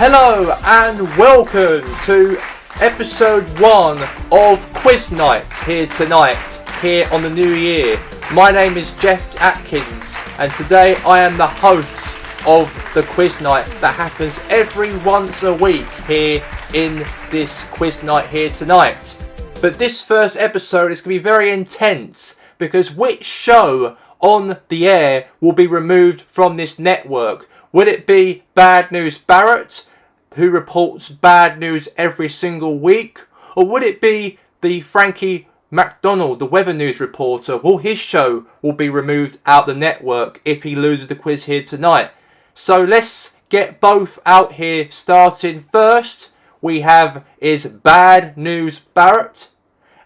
Hello and welcome to episode 1 of Quiz Night here tonight, here on the new year. My name is Jeff Atkins and today I am the host of the Quiz Night that happens every once a week here in this Quiz Night here tonight. But this first episode is going to be very intense because which show on the air will be removed from this network? Would it be Bad News Barrett, who reports bad news every single week? Or would it be the Frankie Mcdonald, the weather news reporter? Well, his show will be removed out the network if he loses the quiz here tonight. So let's get both out here starting. First, we have is Bad News Barrett.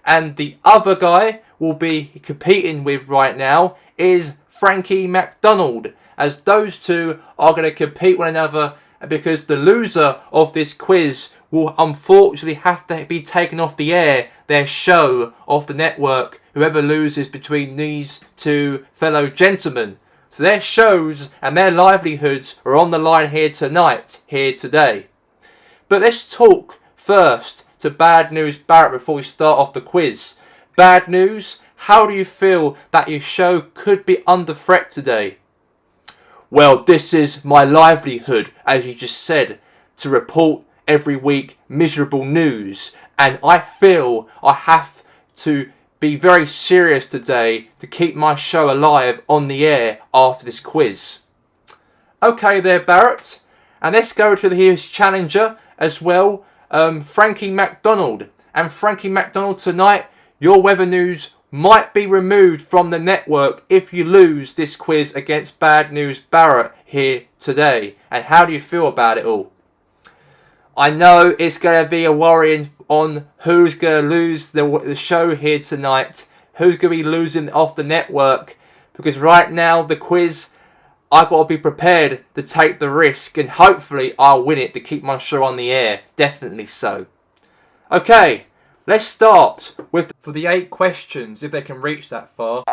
And the other guy we'll be competing with right now is Frankie Mcdonald. As those two are going to compete one another because the loser of this quiz will unfortunately have to be taken off the air, their show off the network, whoever loses between these two fellow gentlemen. So their shows and their livelihoods are on the line here tonight, here today. But let's talk first to Bad News Barrett before we start off the quiz. Bad news, how do you feel that your show could be under threat today? Well, this is my livelihood, as you just said, to report every week miserable news. And I feel I have to be very serious today to keep my show alive on the air after this quiz. Okay there, Barrett. And let's go to his challenger as well, Frankie Mcdonald. And Frankie Mcdonald, tonight, your weather news might be removed from the network if you lose this quiz against Bad News Barrett here today. And how do you feel about it all? I know it's going to be a worrying on who's going to lose the show here tonight. Who's going to be losing off the network. Because right now, the quiz, I've got to be prepared to take the risk. And hopefully, I'll win it to keep my show on the air. Definitely so. Okay. Let's start with for the 8 questions, if they can reach that far.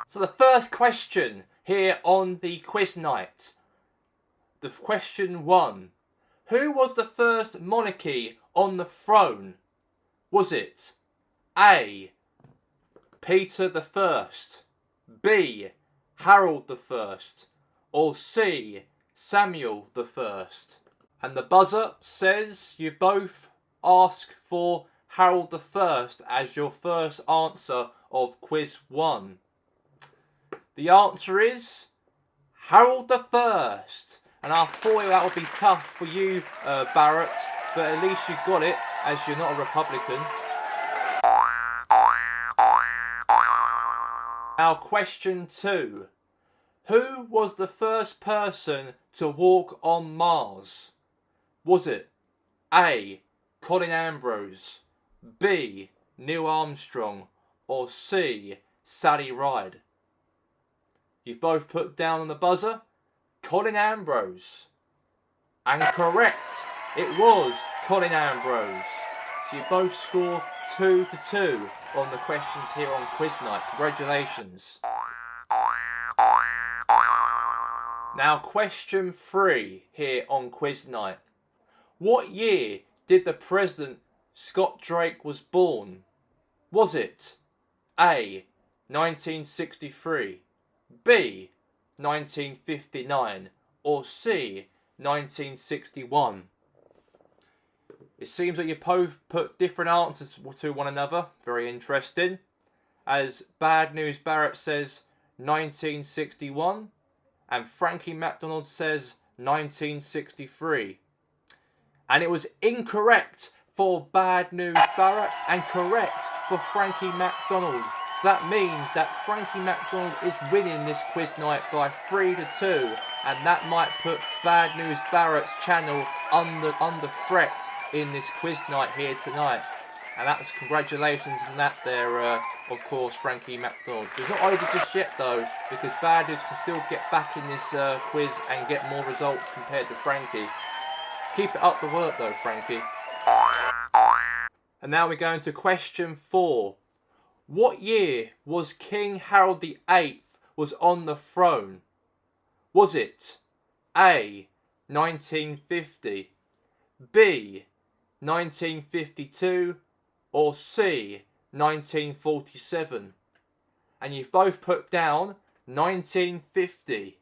So the first question here on the quiz night. The question 1. Who was the first monarchy on the throne? Was it A. Peter I, B. Harold I, or C. Samuel I? And the buzzer says you both ask for Harold I as your first answer of quiz 1. The answer is Harold I. And I thought that would be tough for you, Barrett, but at least you got it as you're not a Republican. Now question 2. Who was the first person to walk on Mars? Was it A. Colin Ambrose, B. Neil Armstrong, or C. Sally Ride? You've both put down on the buzzer Colin Ambrose. And correct, it was Colin Ambrose. So you both score 2-2 on the questions here on Quiz Night. Congratulations. Now question 3 here on Quiz Night. What year did the President Scott Drake was born? Was it A. 1963, B. 1959, or C. 1961? It seems that you both put different answers to one another. Very interesting. As Bad News Barrett says 1961, and Frankie Mcdonald says 1963. And it was incorrect for Bad News Barrett and correct for Frankie Mcdonald. So that means that Frankie Mcdonald is winning this quiz night by 3-2. And that might put Bad News Barrett's channel under threat in this quiz night here tonight. And that's congratulations on that there, of course, Frankie Mcdonald. It's not over just yet though, because Bad News can still get back in this quiz and get more results compared to Frankie. Keep it up the work though, Frankie. And now we're going to question 4. What year was King Harold VIII was on the throne? Was it A. 1950, B. 1952, or C. 1947? And you've both put down 1950.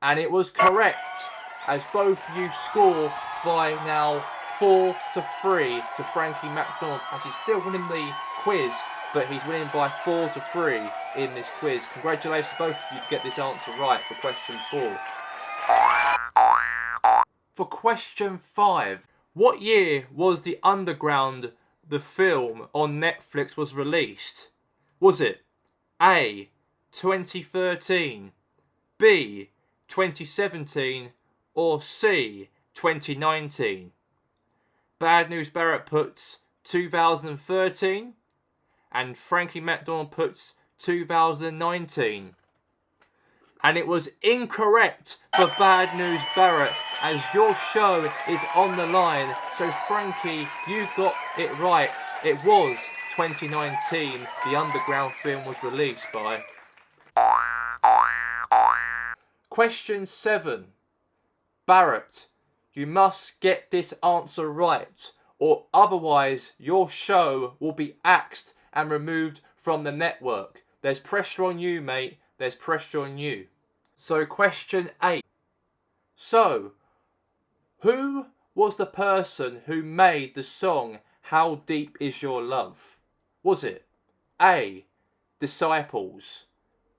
And it was correct, as both you score by now 4-3 to Frankie Mcdonald, as he's still winning the quiz, but he's winning by 4-3 in this quiz. Congratulations both of you to get this answer right for question 4. For question 5, what year was The Underground, the film, on Netflix was released? Was it A. 2013, B. 2017, or C. 2019? Bad News Barrett puts 2013 and Frankie Mcdonald puts 2019. And it was incorrect for Bad News Barrett, as your show is on the line. So Frankie, you got it right. It was 2019 the Underground film was released by. Question 7. Barrett, you must get this answer right, or otherwise your show will be axed and removed from the network. There's pressure on you, mate. There's pressure on you. So question 8. So, who was the person who made the song How Deep Is Your Love? Was it A. Disciples,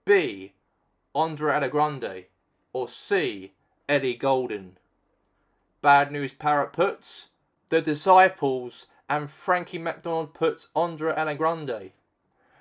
B. Andre Grande, or C. Ellie Goulding? Bad News Barrett puts The Disciples and Frankie Mcdonald puts Andre Grande.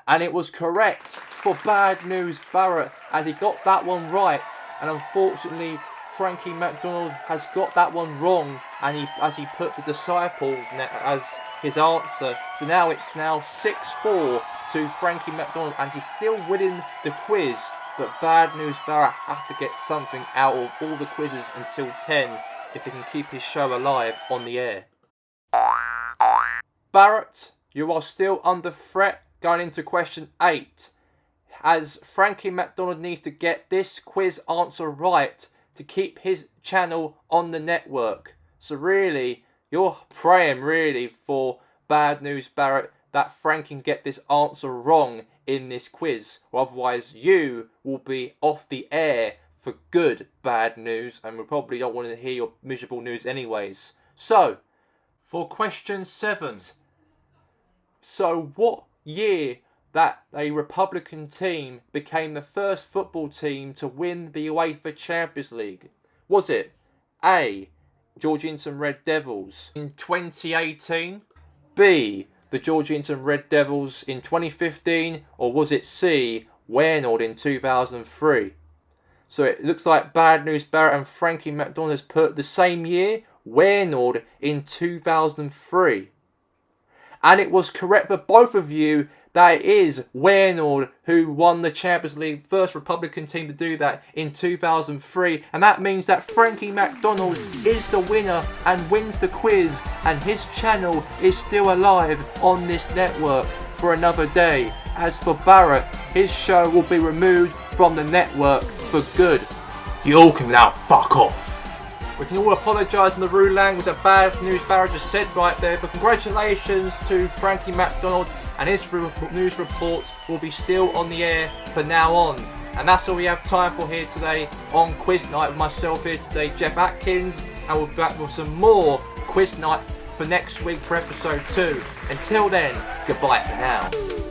And it was correct for Bad News Barrett, as he got that one right, and unfortunately Frankie Mcdonald has got that one wrong, and he put The Disciples as his answer. So now it's 6-4 to Frankie Mcdonald, and he's still winning the quiz, but Bad News Barrett have to get something out of all the quizzes until 10 if he can keep his show alive on the air. Barrett, you are still under threat going into question 8, as Frankie Mcdonald needs to get this quiz answer right to keep his channel on the network. So really, you're praying really for Bad News Barrett that Frankie can get this answer wrong in this quiz, or otherwise you will be off the air for good, Bad News, and we probably don't want to hear your miserable news anyways. So, for question 7, so what year that a Republican team became the first football team to win the UEFA Champions League? Was it A. Georgetown Red Devils in 2018, B. the Georgetown Red Devils in 2015, or was it C. Waynard in 2003? So it looks like Bad News Barrett and Frankie Mcdonald has put the same year, Waynard in 2003. And it was correct for both of you that it is Waynard who won the Champions League, first Republican team to do that in 2003. And that means that Frankie Mcdonald is the winner and wins the quiz, and his channel is still alive on this network for another day. As for Barrett, his show will be removed from the network for good. You all can now fuck off. We can all apologise in the rude language that Bad News Barrett just said right there, but congratulations to Frankie Mcdonald, and his news report will be still on the air for now on. And that's all we have time for here today on Quiz Night with myself here today, Jeff Atkins, and we'll be back with some more Quiz Night for next week for episode 2. Until then, goodbye for now.